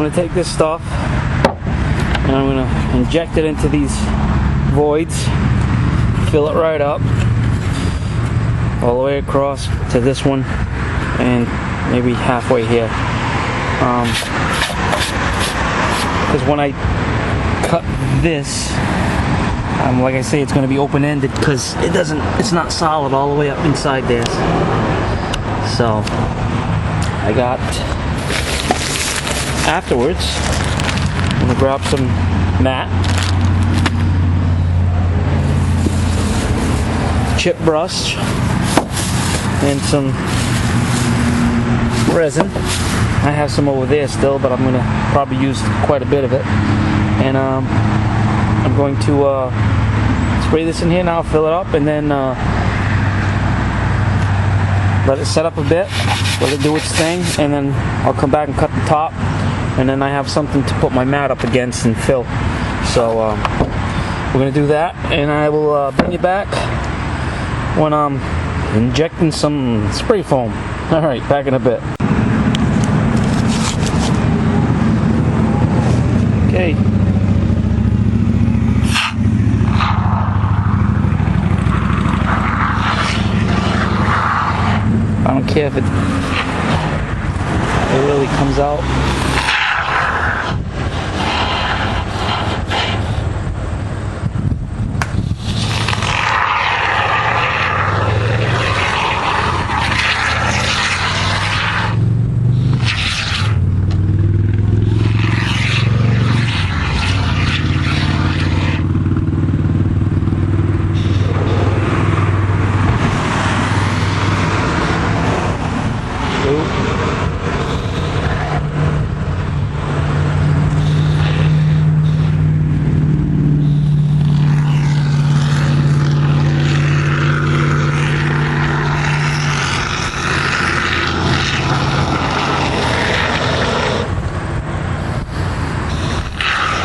going to take this stuff and I'm going to inject it into these voids, fill it right up all the way across to this one and maybe halfway here, because when I cut this, like I say, it's going to be open-ended because it's not solid all the way up inside there. So I got, afterwards, I'm going to grab some mat, chip brush, and some resin. I have some over there still, but I'm going to probably use quite a bit of it. And I'm going to spray this in here now, fill it up, and then let it set up a bit, let it do its thing, and then I'll come back and cut the top, and then I have something to put my mat up against and fill. So we're going to do that, and I will bring you back when I'm injecting some spray foam. Alright, back in a bit. Okay. I don't care if it really comes out.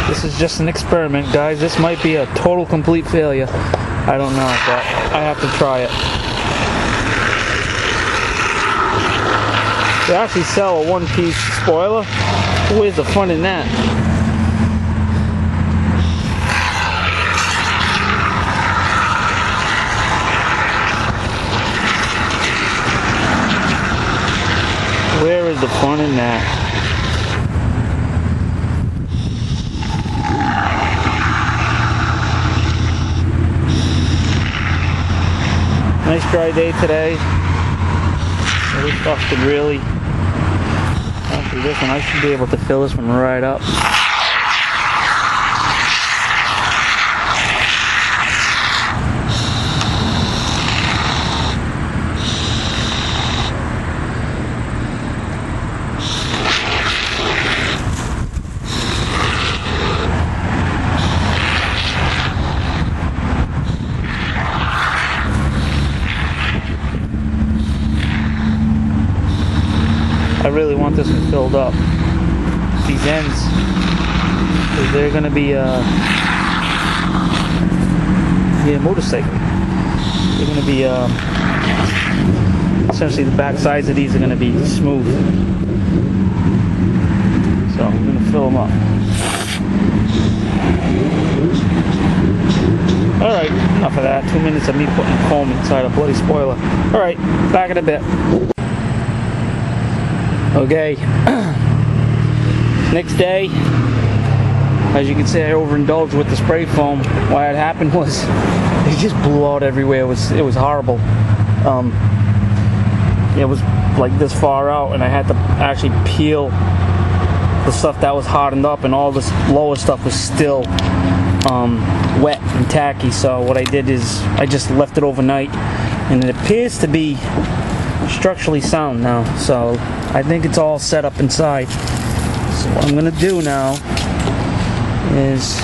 This is just an experiment, guys. This might be a total complete failure. I don't know, but I have to try it. They actually sell a one-piece spoiler. Where's the fun in that? Where is the fun in that? Nice dry day today. So this stuff could really, after this one, I should be able to fill this one right up. I really want this one filled up. These ends, because they're going to be a motorcycle. They're going to be essentially the back sides of these are going to be smooth. So I'm going to fill them up. Alright, enough of that. 2 minutes of me putting foam inside a bloody spoiler. Alright, back in a bit. Okay, next day, as you can see, I overindulged with the spray foam. What had happened was it just blew out everywhere. It was horrible. It was like this far out, and I had to actually peel the stuff that was hardened up, and all this lower stuff was still wet and tacky. So what I did is I just left it overnight, and it appears to be structurally sound now, so I think it's all set up inside. So what I'm gonna do now is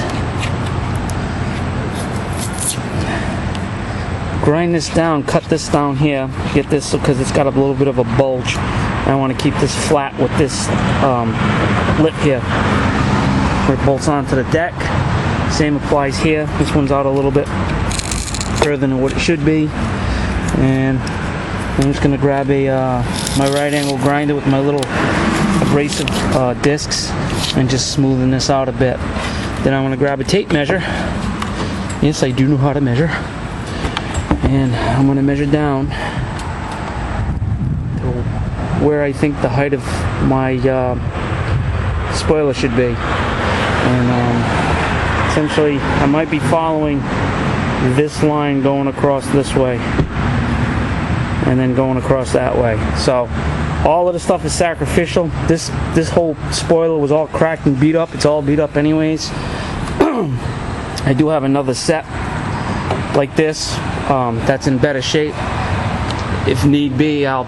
grind this down, cut this down here, get this because it's got a little bit of a bulge. I want to keep this flat with this lip here where it bolts onto the deck. Same applies here. This one's out a little bit further than what it should be, and I'm just going to grab a my right angle grinder with my little abrasive discs and just smoothing this out a bit. Then I'm going to grab a tape measure. Yes, I do know how to measure. And I'm going to measure down to where I think the height of my spoiler should be. And essentially, I might be following this line going across this way and then going across that way. So all of the stuff is sacrificial. This whole spoiler was all cracked and beat up. It's all beat up anyways. I do have another set like this that's in better shape. If need be, I'll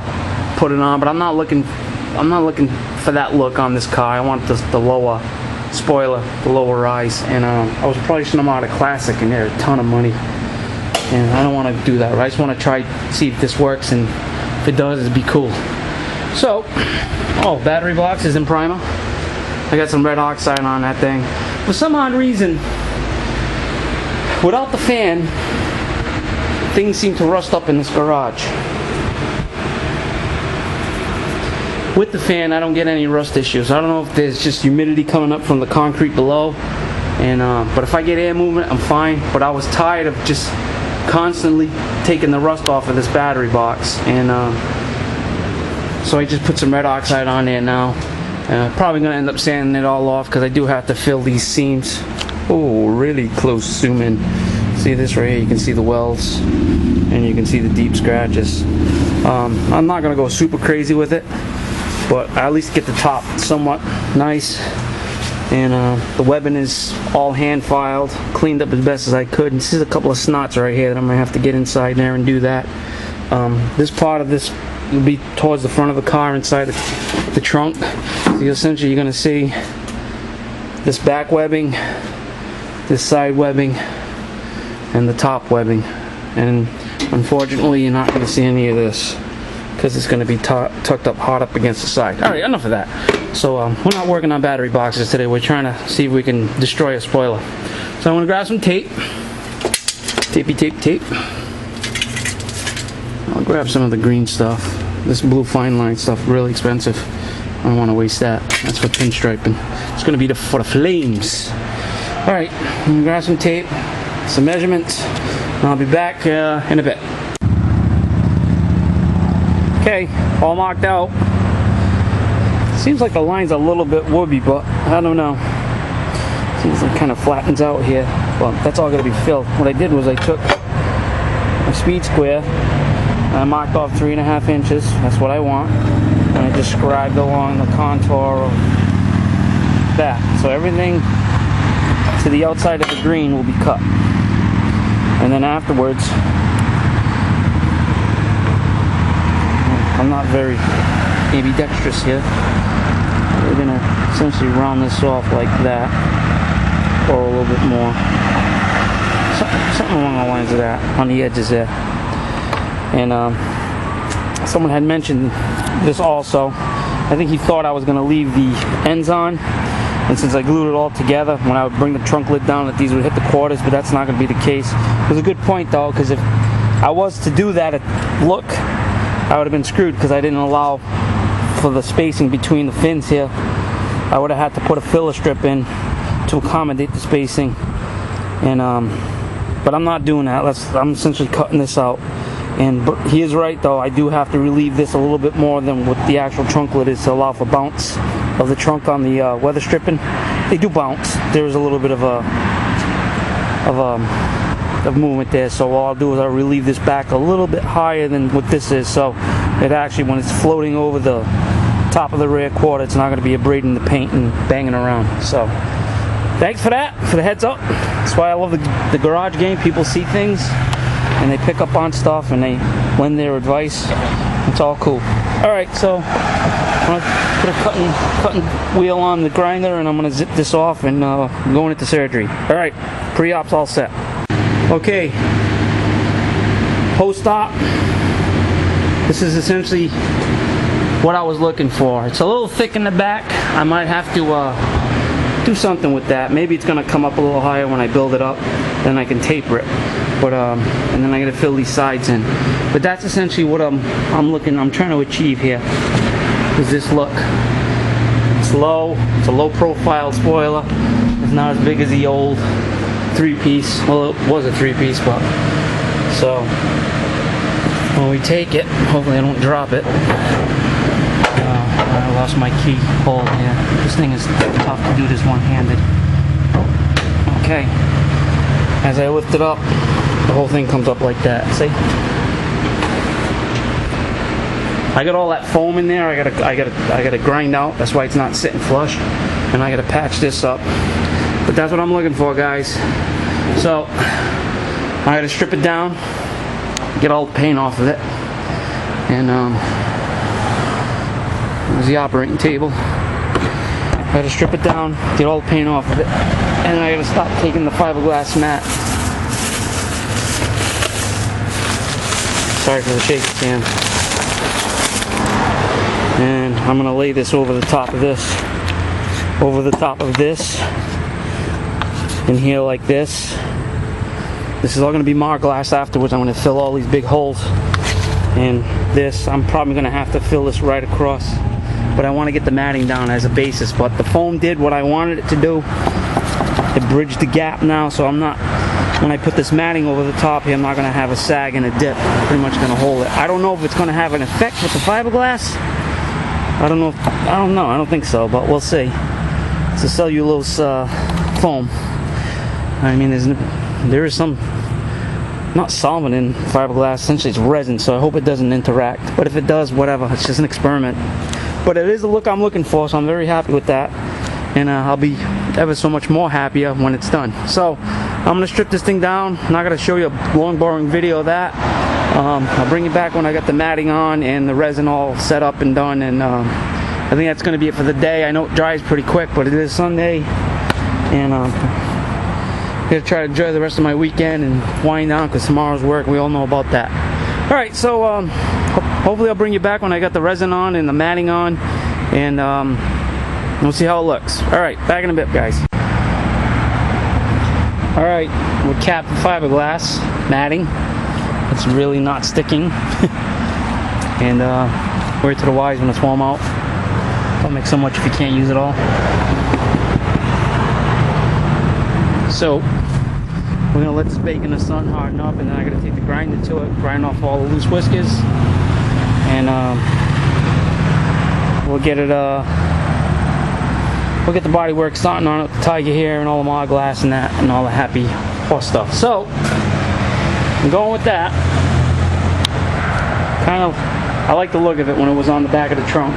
put it on, but I'm not looking for that look on this car. I want the lower spoiler, the lower rise, and I was pricing them out of Classic, and they're a ton of money, and I don't want to do that. Right? I just want to try see if this works, and if it does, it'd be cool. So, battery box is in primer. I got some red oxide on that thing. For some odd reason, without the fan, things seem to rust up in this garage. With the fan, I don't get any rust issues. I don't know if there's just humidity coming up from the concrete below, and but if I get air movement, I'm fine. But I was tired of just constantly taking the rust off of this battery box, and so I just put some red oxide on there now. Probably going to end up sanding it all off because I do have to fill these seams. Oh, really close zoom in. See this right here? You can see the welds, and you can see the deep scratches. I'm not going to go super crazy with it, but I at least get the top somewhat nice. And the webbing is all hand filed, cleaned up as best as I could. And this is a couple of snots right here that I'm going to have to get inside there and do that. This part of this will be towards the front of the car inside the trunk. So essentially you're going to see this back webbing, this side webbing, and the top webbing. And unfortunately you're not going to see any of this because it's going to be tucked up hard up against the side. Alright, enough of that. So we're not working on battery boxes today. We're trying to see if we can destroy a spoiler. So I'm going to grab some tape. Tape. I'll grab some of the green stuff. This blue fine line stuff, really expensive. I don't want to waste that. That's for pinstriping. It's going to be for the flames. Alright, I'm going to grab some tape, some measurements, and I'll be back in a bit. Okay, all marked out. Seems like the line's a little bit wobbly, but I don't know. Seems like it kind of flattens out here. Well, that's all going to be filled. What I did was I took a speed square, I marked off 3.5 inches, that's what I want, and I just scribed along the contour of that. So everything to the outside of the green will be cut. And then afterwards, I'm not very ambidextrous here. We're going to essentially round this off like that, or a little bit more. Something along the lines of that, on the edges there. And someone had mentioned this also. I think he thought I was going to leave the ends on, and since I glued it all together, when I would bring the trunk lid down, that these would hit the quarters, but that's not going to be the case. It was a good point though, because if I was to do that look, I would have been screwed because I didn't allow for the spacing between the fins here. I would have had to put a filler strip in to accommodate the spacing, and but I'm not doing that. I'm essentially cutting this out. And he is right though, I do have to relieve this a little bit more than what the actual trunk lid is to allow for bounce of the trunk on the weather stripping. They do bounce. There's a little bit of movement there, so all I'll do is I'll relieve this back a little bit higher than what this is, so it actually, when it's floating over the top of the rear quarter, it's not going to be abrading the paint and banging around. So thanks for that, for the heads up. That's why I love the garage game. People see things and they pick up on stuff and they lend their advice. It's all cool. Alright, so I'm going to put a cutting wheel on the grinder, and I'm going to zip this off and I'm going into surgery. Alright, pre-op's all set. Okay, post-op. This is essentially what I was looking for. It's a little thick in the back. I might have to do something with that. Maybe it's going to come up a little higher when I build it up. Then I can taper it. But and then I got to fill these sides in. But that's essentially what I'm trying to achieve here. Is this look. It's low. It's a low profile spoiler. It's not as big as the old 3-piece. Well, it was a 3-piece, but so when we take it, hopefully I don't drop it. I lost my key hold here. This thing is tough to do this one-handed. Okay. As I lift it up, the whole thing comes up like that. See? I got all that foam in there. I gotta grind out. That's why it's not sitting flush. And I gotta patch this up. But that's what I'm looking for, guys. So I gotta strip it down, get all the paint off of it, and there's the operating table. I gotta strip it down, get all the paint off of it, and then I gotta stop taking the fiberglass mat. Sorry for the shaky cam. And I'm gonna lay this over the top of this, in here like this. This is all gonna be Marglass afterwards. I'm gonna fill all these big holes. And this, I'm probably gonna have to fill this right across. But I want to get the matting down as a basis. But the foam did what I wanted it to do. It bridged the gap now, so I'm not, when I put this matting over the top here, I'm not gonna have a sag and a dip. I'm pretty much gonna hold it. I don't know if it's gonna have an effect with the fiberglass. I don't know. I don't think so, but we'll see. It's a cellulose foam. I mean, there is some, not solvent in fiberglass. Essentially, it's resin, so I hope it doesn't interact. But if it does, whatever. It's just an experiment. But it is the look I'm looking for, so I'm very happy with that. And I'll be ever so much more happier when it's done. So I'm gonna strip this thing down. I'm not gonna show you a long, boring video of that. I'll bring you back when I got the matting on and the resin all set up and done. And I think that's gonna be it for the day. I know it dries pretty quick, but it is Sunday, and I'm gonna try to enjoy the rest of my weekend and wind down because tomorrow's work. We all know about that. All right, so hopefully I'll bring you back when I got the resin on and the matting on, and we'll see how it looks. All right, back in a bit, guys. All right, we capped the fiberglass matting. It's really not sticking. And word to the wise when it's warm out. Don't make so much if you can't use it all. So we're gonna let this bake in the sun harden up, and then I gotta take the grinder to it, grind off all the loose whiskers, and we'll get it. We'll get the bodywork starting on it, the tiger hair and all the Marglass and that, and all the happy horse stuff. So I'm going with that. Kind of, I like the look of it when it was on the back of the trunk.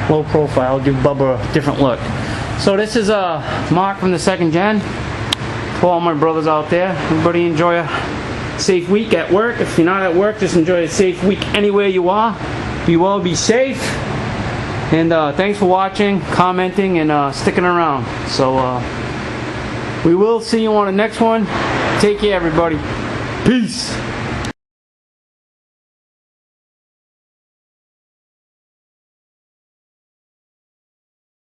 Low profile, give Bubba a different look. So this is Mark from the second gen. For all my brothers out there, everybody enjoy a safe week at work. If you're not at work, just enjoy a safe week anywhere you are. Be well, be safe. And thanks for watching, commenting, and sticking around. So we will see you on the next one. Take care, everybody. Peace.